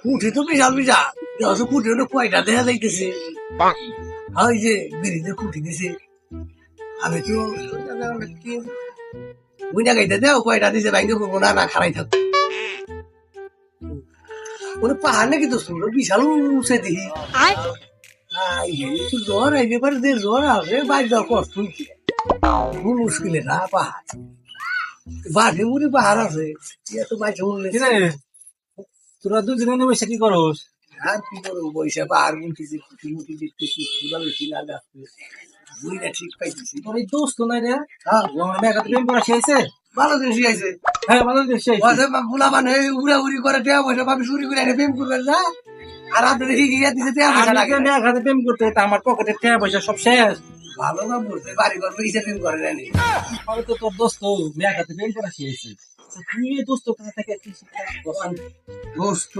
কুঠি তো বিশাল বিশাল কুঠি হলো কয়টা দেখা যাইতেছে ওই যে বিড়িতে কুঠি দিছে আমি তো বুঝা গাইতে দেও কয়টা দিছে ভাইকে করবো না না খারাই থাকবো ওরা পাহাড় নাকি তো শুনলো বিশাল উঠে দেখি জ্বর আইতে পারে যে জ্বর আসে বাইরে যাওয়ার কষ্ট হচ্ছে খুব মুশকিলে না পাহাড় বাড়ি মুড়ি পাহাড় আছে এত বাইরে উঠলে তোরা দুজনে বসে কি করস? আর কি করবো পয়সা পাহাড় উঠেছি খুঁটি মুটি দেখতেছি ভালো চিনা যাচ্ছে বুড়িটা ঠিক পাইতেছি তোর এই দোস্ত নাই রে? হ্যাঁ আমার মেঘাতে প্রেম করা শেষে? ভালো জিনিস আছে হ্যাঁ ভালো শেষ। বুলা মানে উড়া উড়ি করে টেয়া পয়সা ভাবি চুরি করে এনে প্রেম করবেন না আর আপনি দেখি গিয়ে দিতে টেয়া পয়সা লাগে মেঘাতে প্রেম করতে তা আমার পকেটে টাকা পয়সা সব শেষ। ভালো না বলতে বাড়ি ঘর পয়সা প্রেম করে নেনি তাহলে তো তোর দোস্ত মেঘাতে প্রেম করা শেষে। তুই এই দোস্ত থেকে কি শিখছিস? দোস্ত